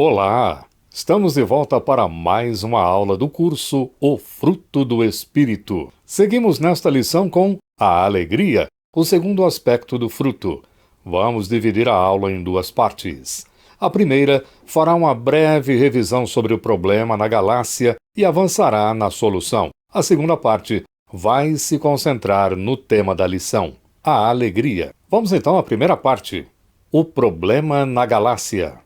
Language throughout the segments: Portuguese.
Olá! Estamos de volta para mais uma aula do curso O Fruto do Espírito. Seguimos nesta lição com a alegria, o segundo aspecto do fruto. Vamos dividir a aula em duas partes. A primeira fará uma breve revisão sobre o problema na galáxia e avançará na solução. A segunda parte vai se concentrar no tema da lição, a alegria. Vamos então à primeira parte, o problema na galáxia.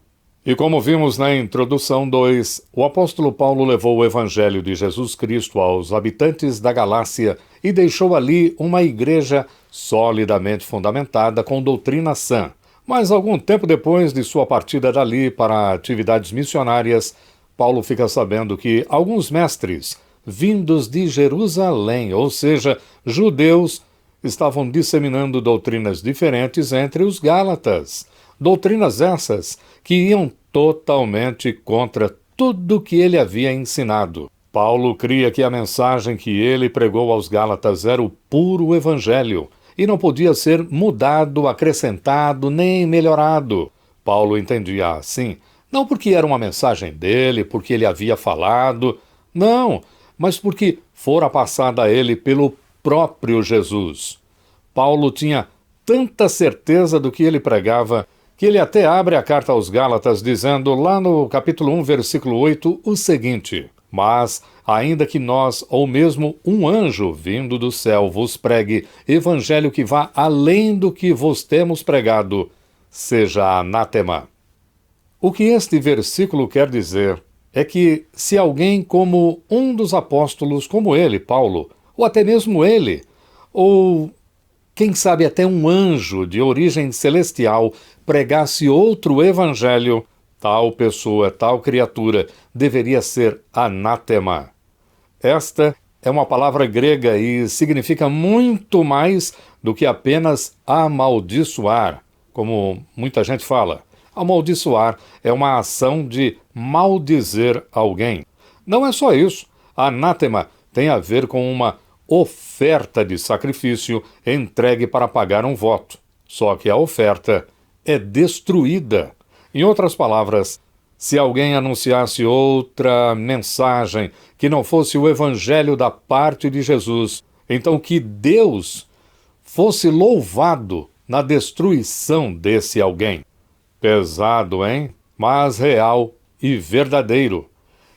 E como vimos na introdução 2, o apóstolo Paulo levou o evangelho de Jesus Cristo aos habitantes da galáxia e deixou ali uma igreja solidamente fundamentada com doutrina sã. Mas algum tempo depois de sua partida dali para atividades missionárias, Paulo fica sabendo que alguns mestres, vindos de Jerusalém, ou seja, judeus, estavam disseminando doutrinas diferentes entre os gálatas. Doutrinas essas que iam totalmente contra tudo que ele havia ensinado. Paulo cria que a mensagem que ele pregou aos gálatas era o puro evangelho e não podia ser mudado, acrescentado, nem melhorado. Paulo entendia assim, não porque era uma mensagem dele, porque ele havia falado, não, mas porque fora passada a ele pelo próprio Jesus. Paulo tinha tanta certeza do que ele pregava que ele até abre a carta aos Gálatas dizendo lá no capítulo 1, versículo 8, o seguinte: Mas, ainda que nós, ou mesmo um anjo vindo do céu, vos pregue evangelho que vá além do que vos temos pregado, seja anátema. O que este versículo quer dizer é que se alguém como um dos apóstolos, como ele, Paulo, ou até mesmo ele, ou quem sabe até um anjo de origem celestial pregasse outro evangelho, tal pessoa, tal criatura, deveria ser anátema. Esta é uma palavra grega e significa muito mais do que apenas amaldiçoar, como muita gente fala. Amaldiçoar é uma ação de maldizer alguém. Não é só isso. Anátema tem a ver com uma oferta de sacrifício entregue para pagar um voto. Só que a oferta é destruída. Em outras palavras, se alguém anunciasse outra mensagem que não fosse o evangelho da parte de Jesus, então que Deus fosse louvado na destruição desse alguém. Pesado, hein? Mas real e verdadeiro.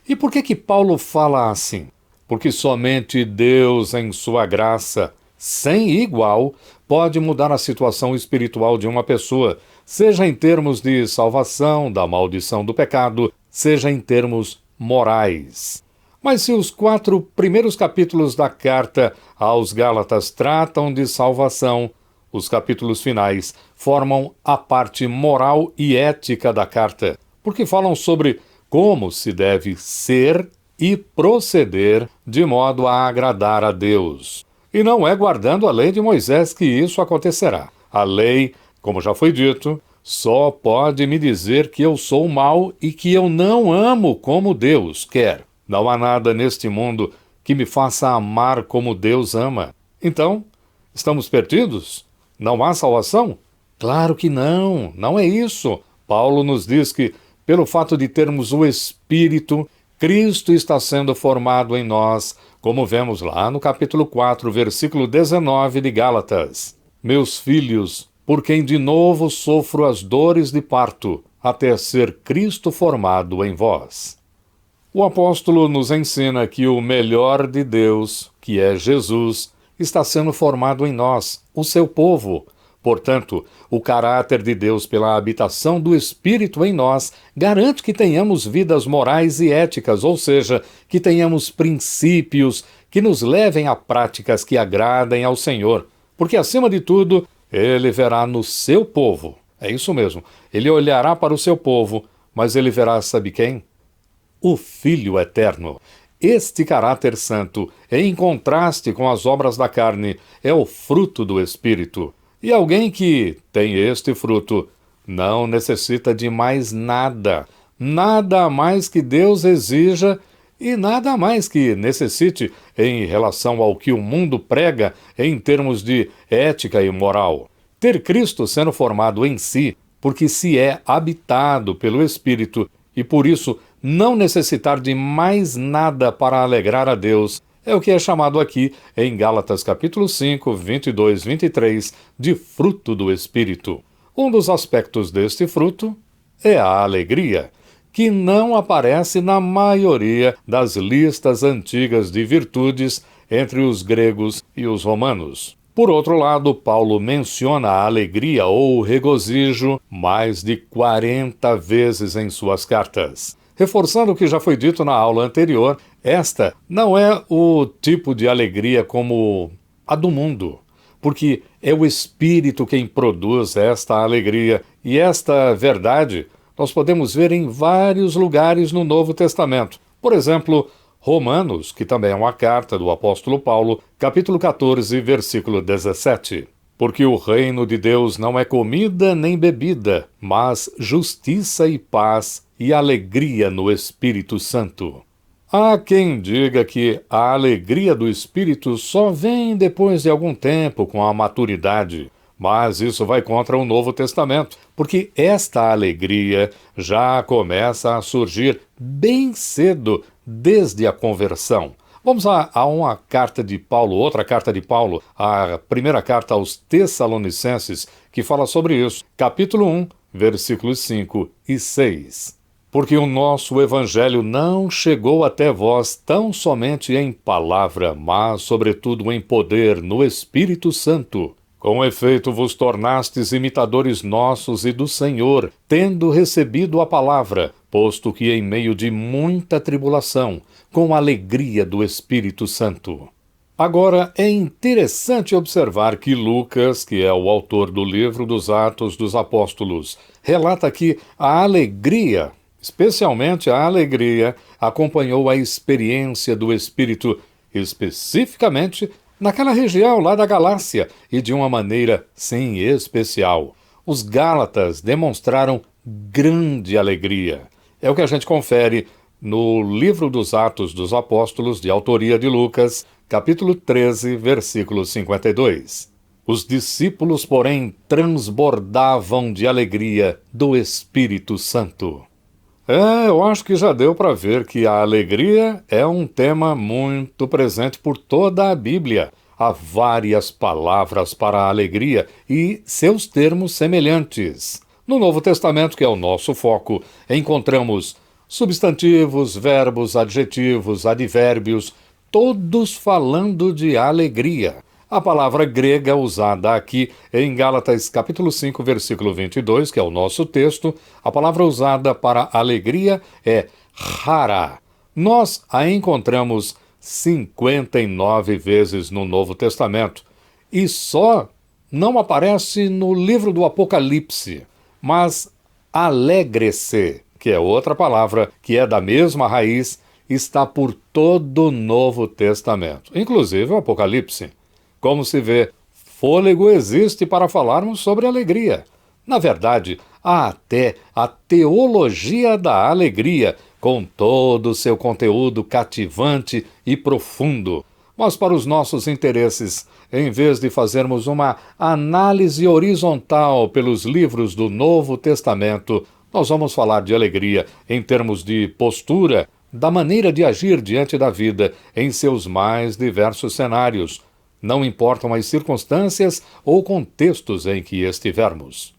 E por que Paulo fala assim? Porque somente Deus, em sua graça, sem igual, pode mudar a situação espiritual de uma pessoa, seja em termos de salvação, da maldição do pecado, seja em termos morais. Mas se os 4 primeiros capítulos da carta aos Gálatas tratam de salvação, os capítulos finais formam a parte moral e ética da carta, porque falam sobre como se deve ser e proceder de modo a agradar a Deus. E não é guardando a lei de Moisés que isso acontecerá. A lei, como já foi dito, só pode me dizer que eu sou mau e que eu não amo como Deus quer. Não há nada neste mundo que me faça amar como Deus ama. Então, estamos perdidos? Não há salvação? Claro que não, não é isso. Paulo nos diz que, pelo fato de termos o Espírito, Cristo está sendo formado em nós, como vemos lá no capítulo 4, versículo 19 de Gálatas. Meus filhos, por quem de novo sofro as dores de parto, até ser Cristo formado em vós. O apóstolo nos ensina que o melhor de Deus, que é Jesus, está sendo formado em nós, o seu povo. Portanto, o caráter de Deus pela habitação do Espírito em nós garante que tenhamos vidas morais e éticas, ou seja, que tenhamos princípios que nos levem a práticas que agradem ao Senhor, porque, acima de tudo, Ele verá no seu povo. É isso mesmo, Ele olhará para o seu povo, mas Ele verá, sabe quem? O Filho Eterno. Este caráter santo, em contraste com as obras da carne, é o fruto do Espírito. E alguém que tem este fruto não necessita de mais nada, nada a mais que Deus exija e nada a mais que necessite em relação ao que o mundo prega em termos de ética e moral. Ter Cristo sendo formado em si, porque se é habitado pelo Espírito e por isso não necessitar de mais nada para alegrar a Deus, é o que é chamado aqui em Gálatas capítulo 5, 22, 23, de fruto do Espírito. Um dos aspectos deste fruto é a alegria, que não aparece na maioria das listas antigas de virtudes entre os gregos e os romanos. Por outro lado, Paulo menciona a alegria ou regozijo mais de 40 vezes em suas cartas. Reforçando o que já foi dito na aula anterior, esta não é o tipo de alegria como a do mundo, porque é o Espírito quem produz esta alegria, e esta verdade nós podemos ver em vários lugares no Novo Testamento. Por exemplo, Romanos, que também é uma carta do apóstolo Paulo, capítulo 14, versículo 17. Porque o reino de Deus não é comida nem bebida, mas justiça e paz e alegria no Espírito Santo. Há quem diga que a alegria do Espírito só vem depois de algum tempo com a maturidade, mas isso vai contra o Novo Testamento, porque esta alegria já começa a surgir bem cedo, desde a conversão. Vamos a uma carta de Paulo, outra carta de Paulo, a primeira carta aos Tessalonicenses, que fala sobre isso, capítulo 1, versículos 5 e 6. Porque o nosso evangelho não chegou até vós tão somente em palavra, mas sobretudo em poder, no Espírito Santo. Com efeito vos tornastes imitadores nossos e do Senhor, tendo recebido a palavra, posto que em meio de muita tribulação, com alegria do Espírito Santo. Agora, é interessante observar que Lucas, que é o autor do livro dos Atos dos Apóstolos, relata que a alegria, especialmente a alegria, acompanhou a experiência do Espírito, especificamente naquela região lá da Galácia, e de uma maneira sim especial. Os Gálatas demonstraram grande alegria. É o que a gente confere no livro dos Atos dos Apóstolos, de autoria de Lucas, capítulo 13, versículo 52. Os discípulos, porém, transbordavam de alegria do Espírito Santo. Eu acho que já deu para ver que a alegria é um tema muito presente por toda a Bíblia. Há várias palavras para a alegria e seus termos semelhantes. No Novo Testamento, que é o nosso foco, encontramos substantivos, verbos, adjetivos, advérbios, todos falando de alegria. A palavra grega usada aqui em Gálatas capítulo 5, versículo 22, que é o nosso texto, a palavra usada para alegria é chara. Nós a encontramos 59 vezes no Novo Testamento e só não aparece no livro do Apocalipse. Mas alegre-se, que é outra palavra que é da mesma raiz, está por todo o Novo Testamento, inclusive o Apocalipse. Como se vê, fôlego existe para falarmos sobre alegria. Na verdade, há até a teologia da alegria, com todo o seu conteúdo cativante e profundo. Mas para os nossos interesses, em vez de fazermos uma análise horizontal pelos livros do Novo Testamento, nós vamos falar de alegria em termos de postura, da maneira de agir diante da vida em seus mais diversos cenários, não importam as circunstâncias ou contextos em que estivermos.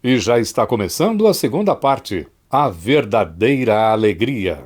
E já está começando a segunda parte, a verdadeira alegria.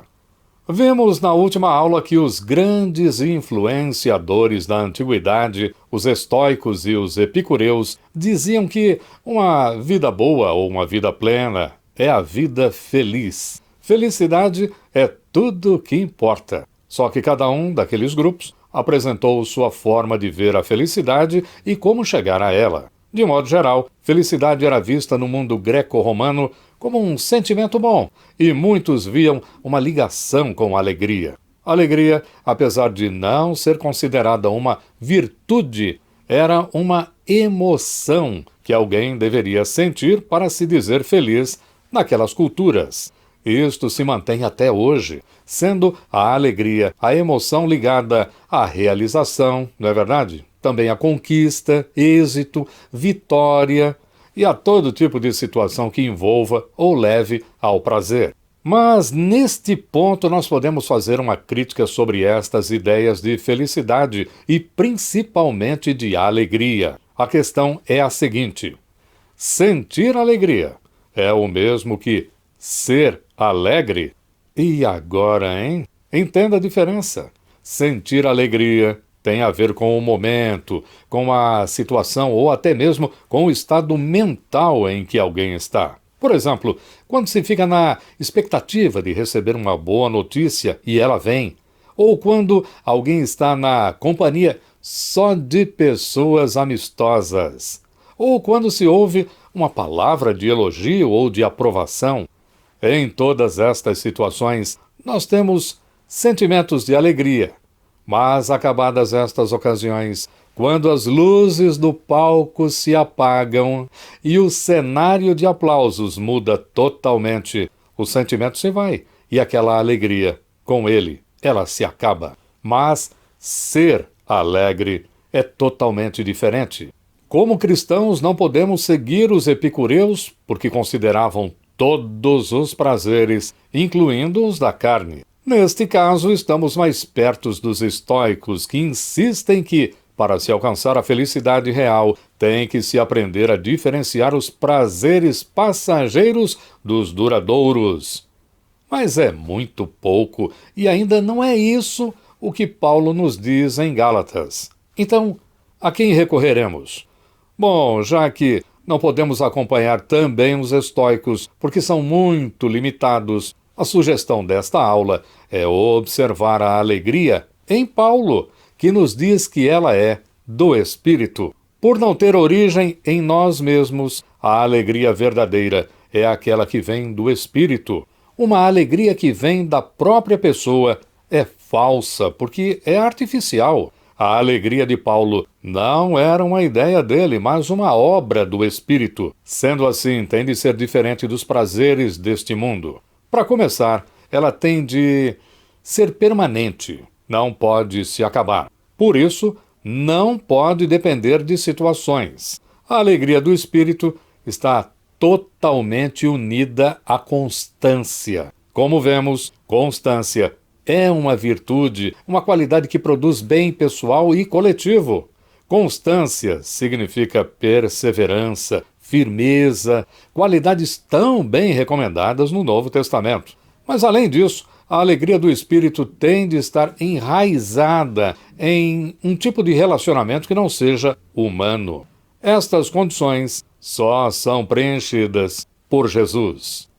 Vemos na última aula que os grandes influenciadores da antiguidade, os estoicos e os epicureus, diziam que uma vida boa ou uma vida plena é a vida feliz. Felicidade é tudo o que importa. Só que cada um daqueles grupos apresentou sua forma de ver a felicidade e como chegar a ela. De modo geral, felicidade era vista no mundo greco-romano como um sentimento bom, e muitos viam uma ligação com a alegria. A alegria, apesar de não ser considerada uma virtude, era uma emoção que alguém deveria sentir para se dizer feliz naquelas culturas. Isto se mantém até hoje, sendo a alegria a emoção ligada à realização, não é verdade? Também à conquista, êxito, vitória e a todo tipo de situação que envolva ou leve ao prazer. Mas neste ponto nós podemos fazer uma crítica sobre estas ideias de felicidade e principalmente de alegria. A questão é a seguinte: sentir alegria é o mesmo que ser alegre? E agora, hein? Entenda a diferença. Sentir alegria tem a ver com o momento, com a situação ou até mesmo com o estado mental em que alguém está. Por exemplo, quando se fica na expectativa de receber uma boa notícia e ela vem, ou quando alguém está na companhia só de pessoas amistosas, ou quando se ouve uma palavra de elogio ou de aprovação. Em todas estas situações, nós temos sentimentos de alegria. Mas, acabadas estas ocasiões, quando as luzes do palco se apagam e o cenário de aplausos muda totalmente, o sentimento se vai e aquela alegria, com ele, ela se acaba. Mas ser alegre é totalmente diferente. Como cristãos, não podemos seguir os epicureus porque consideravam todos os prazeres, incluindo os da carne. Neste caso, estamos mais perto dos estoicos, que insistem que, para se alcançar a felicidade real, tem que se aprender a diferenciar os prazeres passageiros dos duradouros. Mas é muito pouco, e ainda não é isso o que Paulo nos diz em Gálatas. Então, a quem recorreremos? Bom, já que não podemos acompanhar também os estoicos, porque são muito limitados, a sugestão desta aula é observar a alegria em Paulo, que nos diz que ela é do Espírito. Por não ter origem em nós mesmos, a alegria verdadeira é aquela que vem do Espírito. Uma alegria que vem da própria pessoa é falsa, porque é artificial. A alegria de Paulo não era uma ideia dele, mas uma obra do Espírito. Sendo assim, tem de ser diferente dos prazeres deste mundo. Para começar, ela tem de ser permanente, não pode se acabar. Por isso, não pode depender de situações. A alegria do Espírito está totalmente unida à constância. Como vemos, constância é uma virtude, uma qualidade que produz bem pessoal e coletivo. Constância significa perseverança, firmeza, qualidades tão bem recomendadas no Novo Testamento. Mas, além disso, a alegria do Espírito tem de estar enraizada em um tipo de relacionamento que não seja humano. Estas condições só são preenchidas por Jesus.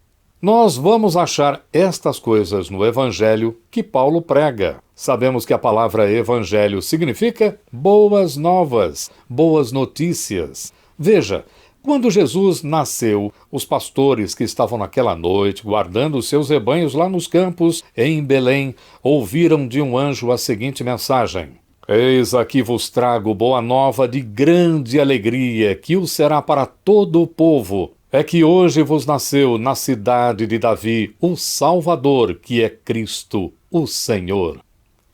Nós vamos achar estas coisas no Evangelho que Paulo prega. Sabemos que a palavra Evangelho significa boas novas, boas notícias. Veja, quando Jesus nasceu, os pastores que estavam naquela noite guardando os seus rebanhos lá nos campos, em Belém, ouviram de um anjo a seguinte mensagem: Eis aqui vos trago boa nova de grande alegria, que o será para todo o povo. É que hoje vos nasceu na cidade de Davi o Salvador, que é Cristo, o Senhor.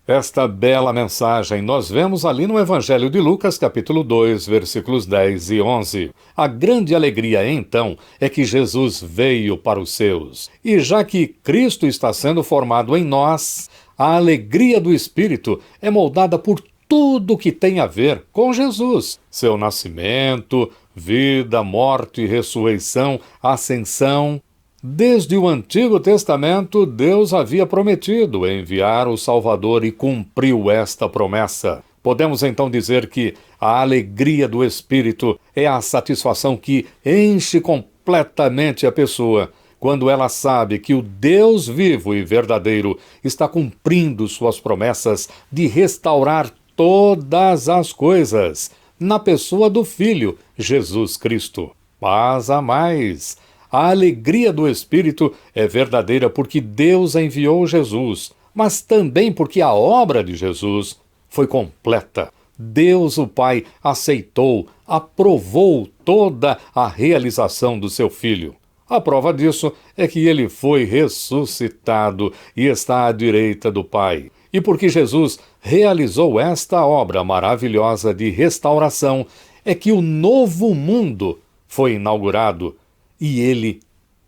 Esta bela mensagem nós vemos ali no Evangelho de Lucas, capítulo 2, versículos 10 e 11. A grande alegria, então, é que Jesus veio para os seus. E já que Cristo está sendo formado em nós, a alegria do Espírito é moldada por tudo que tem a ver com Jesus. Seu nascimento, vida, morte, ressurreição, ascensão. Desde o Antigo Testamento, Deus havia prometido enviar o Salvador e cumpriu esta promessa. Podemos então dizer que a alegria do Espírito é a satisfação que enche completamente a pessoa, quando ela sabe que o Deus vivo e verdadeiro está cumprindo suas promessas de restaurar todas as coisas na pessoa do Filho, Jesus Cristo. Mas há mais. A alegria do Espírito é verdadeira porque Deus enviou Jesus, mas também porque a obra de Jesus foi completa. Deus, o Pai, aceitou, aprovou toda a realização do seu Filho. A prova disso é que ele foi ressuscitado e está à direita do Pai. E porque Jesus realizou esta obra maravilhosa de restauração, é que o novo mundo foi inaugurado. E ele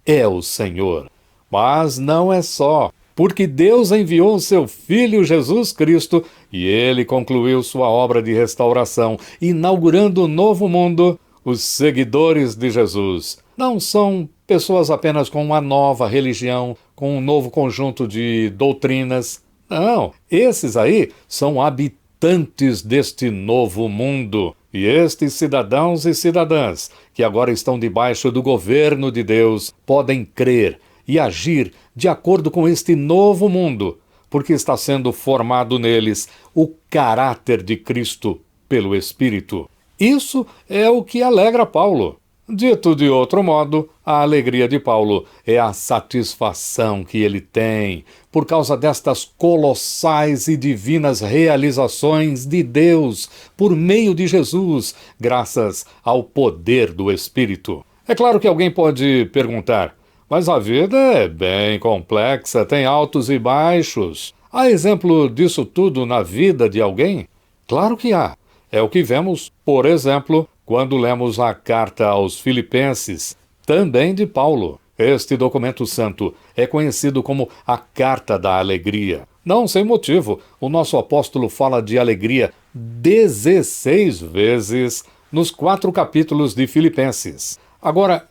é o Senhor. Mas não é só, porque Deus enviou o seu Filho Jesus Cristo e ele concluiu sua obra de restauração, inaugurando um novo mundo. Os seguidores de Jesus não são pessoas apenas com uma nova religião, com um novo conjunto de doutrinas. Não, esses aí são habitantes deste novo mundo. E estes cidadãos e cidadãs, que agora estão debaixo do governo de Deus, podem crer e agir de acordo com este novo mundo, porque está sendo formado neles o caráter de Cristo pelo Espírito. Isso é o que alegra Paulo. Dito de outro modo, a alegria de Paulo é a satisfação que ele tem por causa destas colossais e divinas realizações de Deus por meio de Jesus, graças ao poder do Espírito. É claro que alguém pode perguntar, mas a vida é bem complexa, tem altos e baixos. Há exemplo disso tudo na vida de alguém? Claro que há. É o que vemos, por exemplo, quando lemos a carta aos Filipenses, também de Paulo. Este documento santo é conhecido como a Carta da Alegria. Não sem motivo, o nosso apóstolo fala de alegria 16 vezes nos 4 capítulos de Filipenses. Agora,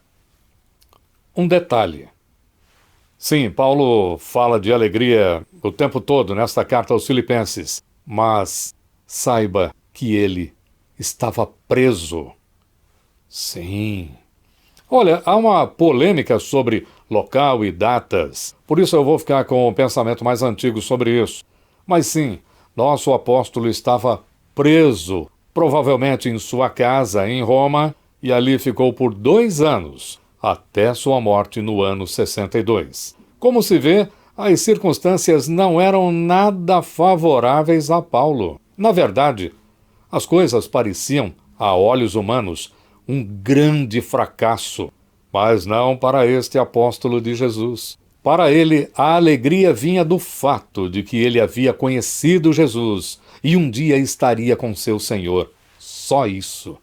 um detalhe. Sim, Paulo fala de alegria o tempo todo nesta carta aos Filipenses, mas saiba que ele estava preso. Sim. Olha, há uma polêmica sobre local e datas, por isso eu vou ficar com o pensamento mais antigo sobre isso. Mas sim, nosso apóstolo estava preso, provavelmente em sua casa em Roma, e ali ficou por 2 anos, até sua morte no ano 62. Como se vê, as circunstâncias não eram nada favoráveis a Paulo. Na verdade, as coisas pareciam, a olhos humanos, um grande fracasso, mas não para este apóstolo de Jesus. Para ele, a alegria vinha do fato de que ele havia conhecido Jesus e um dia estaria com seu Senhor. Só isso.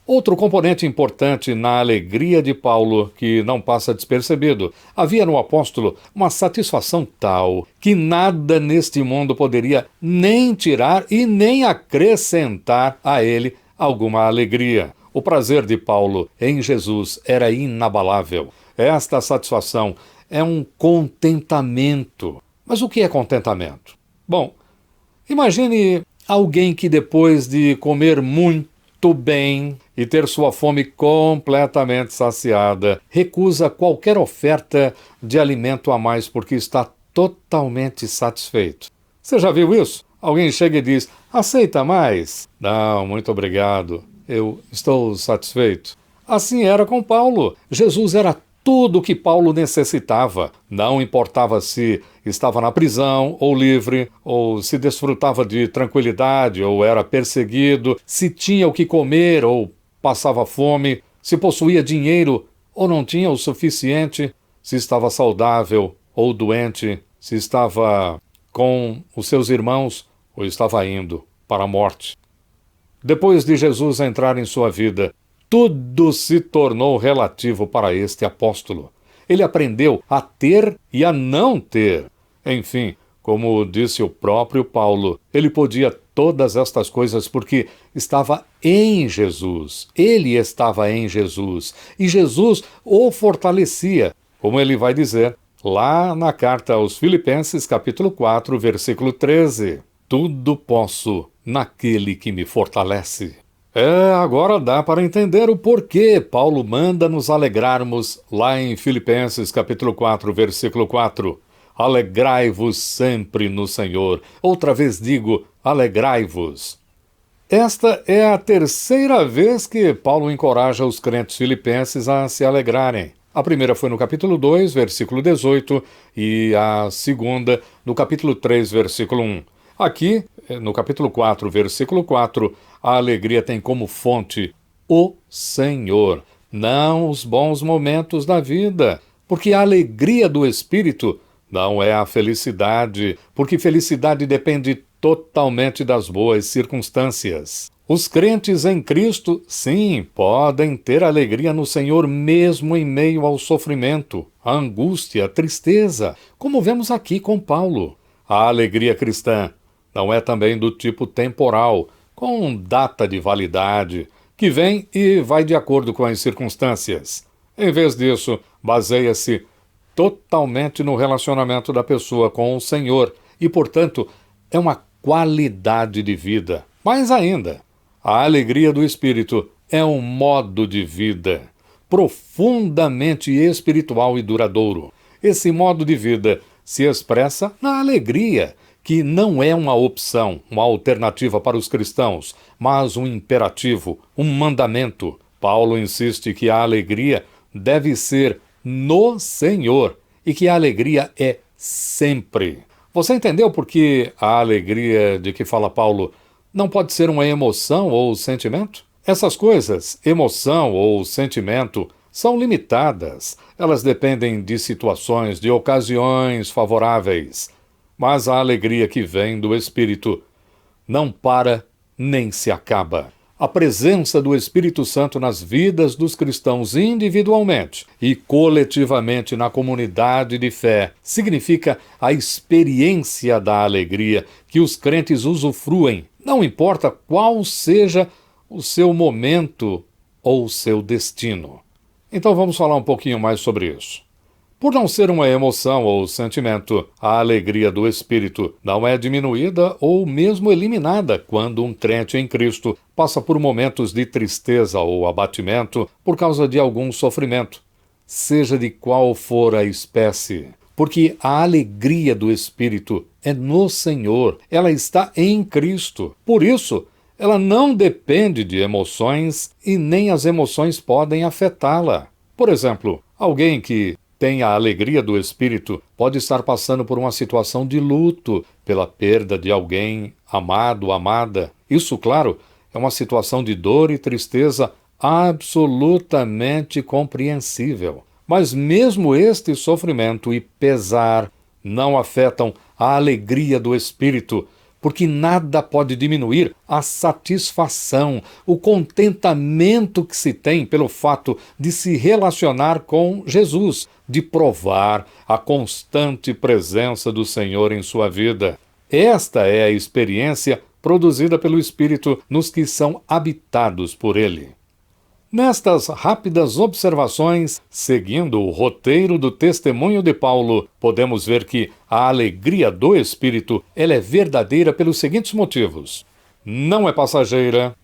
Outro componente importante na alegria de Paulo, que não passa despercebido, havia no apóstolo uma satisfação tal que nada neste mundo poderia nem tirar e nem acrescentar a ele alguma alegria. O prazer de Paulo em Jesus era inabalável. Esta satisfação é um contentamento. Mas o que é contentamento? Bom, imagine alguém que depois de comer muito bem e ter sua fome completamente saciada, recusa qualquer oferta de alimento a mais porque está totalmente satisfeito. Você já viu isso? Alguém chega e diz, aceita mais? Não, muito obrigado, eu estou satisfeito. Assim era com Paulo. Jesus era tudo o que Paulo necessitava. Não importava se estava na prisão ou livre, ou se desfrutava de tranquilidade ou era perseguido, se tinha o que comer ou passava fome, se possuía dinheiro ou não tinha o suficiente, se estava saudável ou doente, se estava com os seus irmãos ou estava indo para a morte. Depois de Jesus entrar em sua vida, tudo se tornou relativo para este apóstolo. Ele aprendeu a ter e a não ter. Enfim, como disse o próprio Paulo, ele podia todas estas coisas porque estava em Jesus. Ele estava em Jesus. E Jesus o fortalecia, como ele vai dizer lá na carta aos Filipenses, capítulo 4, versículo 13. Tudo posso naquele que me fortalece. Agora dá para entender o porquê Paulo manda nos alegrarmos lá em Filipenses capítulo 4, versículo 4. Alegrai-vos sempre no Senhor. Outra vez digo, alegrai-vos. Esta é a 3ª vez que Paulo encoraja os crentes filipenses a se alegrarem. A primeira foi no capítulo 2, versículo 18, e a segunda no capítulo 3, versículo 1. Aqui, no capítulo 4, versículo 4, a alegria tem como fonte o Senhor, não os bons momentos da vida, porque a alegria do Espírito não é a felicidade, porque felicidade depende totalmente das boas circunstâncias. Os crentes em Cristo, sim, podem ter alegria no Senhor mesmo em meio ao sofrimento, à angústia, à tristeza, como vemos aqui com Paulo. A alegria cristã não é também do tipo temporal, com data de validade, que vem e vai de acordo com as circunstâncias. Em vez disso, baseia-se totalmente no relacionamento da pessoa com o Senhor e, portanto, é uma qualidade de vida. Mais ainda, a alegria do Espírito é um modo de vida profundamente espiritual e duradouro. Esse modo de vida se expressa na alegria, que não é uma opção, uma alternativa para os cristãos, mas um imperativo, um mandamento. Paulo insiste que a alegria deve ser no Senhor e que a alegria é sempre. Você entendeu por que a alegria de que fala Paulo não pode ser uma emoção ou sentimento? Essas coisas, emoção ou sentimento, são limitadas. Elas dependem de situações, de ocasiões favoráveis. Mas a alegria que vem do Espírito não para nem se acaba. A presença do Espírito Santo nas vidas dos cristãos individualmente e coletivamente na comunidade de fé significa a experiência da alegria que os crentes usufruem, não importa qual seja o seu momento ou o seu destino. Então vamos falar um pouquinho mais sobre isso. Por não ser uma emoção ou sentimento, a alegria do Espírito não é diminuída ou mesmo eliminada quando um crente em Cristo passa por momentos de tristeza ou abatimento por causa de algum sofrimento, seja de qual for a espécie. Porque a alegria do Espírito é no Senhor, ela está em Cristo. Por isso, ela não depende de emoções e nem as emoções podem afetá-la. Por exemplo, alguém que tem a alegria do Espírito pode estar passando por uma situação de luto pela perda de alguém amado, amada. Isso, claro, é uma situação de dor e tristeza absolutamente compreensível. Mas mesmo este sofrimento e pesar não afetam a alegria do Espírito, porque nada pode diminuir a satisfação, o contentamento que se tem pelo fato de se relacionar com Jesus, de provar a constante presença do Senhor em sua vida. Esta é a experiência produzida pelo Espírito nos que são habitados por Ele. Nestas rápidas observações, seguindo o roteiro do testemunho de Paulo, podemos ver que a alegria do Espírito ela é verdadeira pelos seguintes motivos. Não é passageira,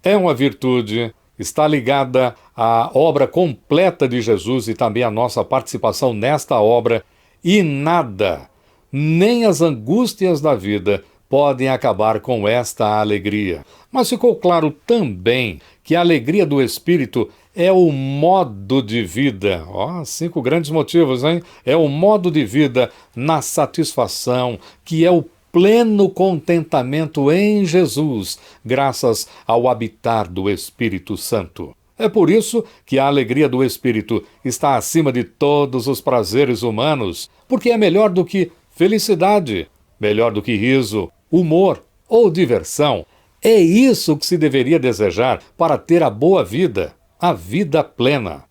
é uma virtude, está ligada à obra completa de Jesus e também à nossa participação nesta obra, e nada, nem as angústias da vida, podem acabar com esta alegria. Mas ficou claro também que a alegria do Espírito é o modo de vida. 5 grandes motivos, hein? É o modo de vida na satisfação, que é o pleno contentamento em Jesus, graças ao habitar do Espírito Santo. É por isso que a alegria do Espírito está acima de todos os prazeres humanos, porque é melhor do que felicidade, melhor do que riso, humor ou diversão. É isso que se deveria desejar para ter a boa vida, a vida plena.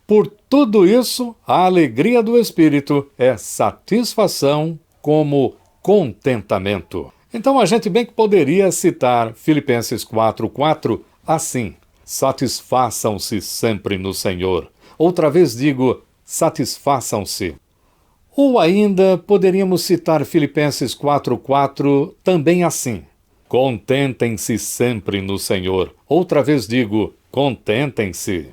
Por tudo isso, a alegria do Espírito é satisfação como contentamento. Então a gente bem que poderia citar Filipenses 4:4 assim: satisfaçam-se sempre no Senhor. Outra vez digo, satisfaçam-se. Ou ainda poderíamos citar Filipenses 4:4 também assim: contentem-se sempre no Senhor. Outra vez digo, contentem-se.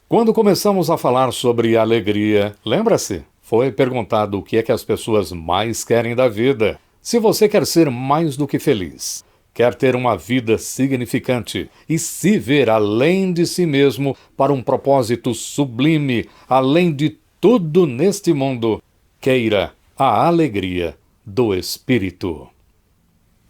Quando começamos a falar sobre alegria, lembra-se? Foi perguntado o que é que as pessoas mais querem da vida. Se você quer ser mais do que feliz, quer ter uma vida significante e se ver além de si mesmo para um propósito sublime, além de tudo neste mundo, queira a alegria do Espírito.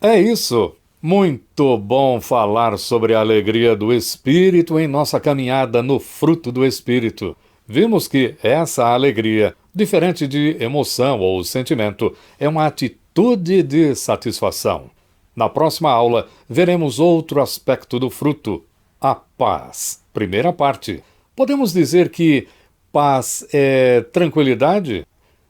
É isso. Muito bom falar sobre a alegria do Espírito em nossa caminhada no fruto do Espírito. Vimos que essa alegria, diferente de emoção ou sentimento, é uma atitude de satisfação. Na próxima aula, veremos outro aspecto do fruto, a paz. Primeira parte. Podemos dizer que paz é tranquilidade?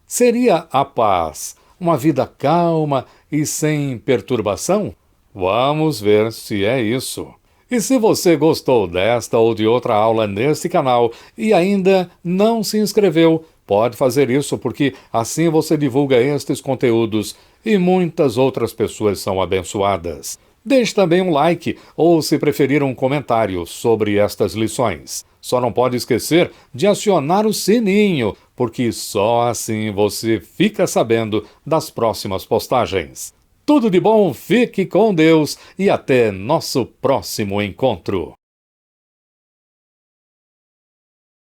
Seria a paz uma vida calma e sem perturbação? Vamos ver se é isso. E se você gostou desta ou de outra aula neste canal e ainda não se inscreveu, pode fazer isso porque assim você divulga estes conteúdos e muitas outras pessoas são abençoadas. Deixe também um like ou, se preferir, um comentário sobre estas lições. Só não pode esquecer de acionar o sininho, porque só assim você fica sabendo das próximas postagens. Tudo de bom, fique com Deus e até nosso próximo encontro.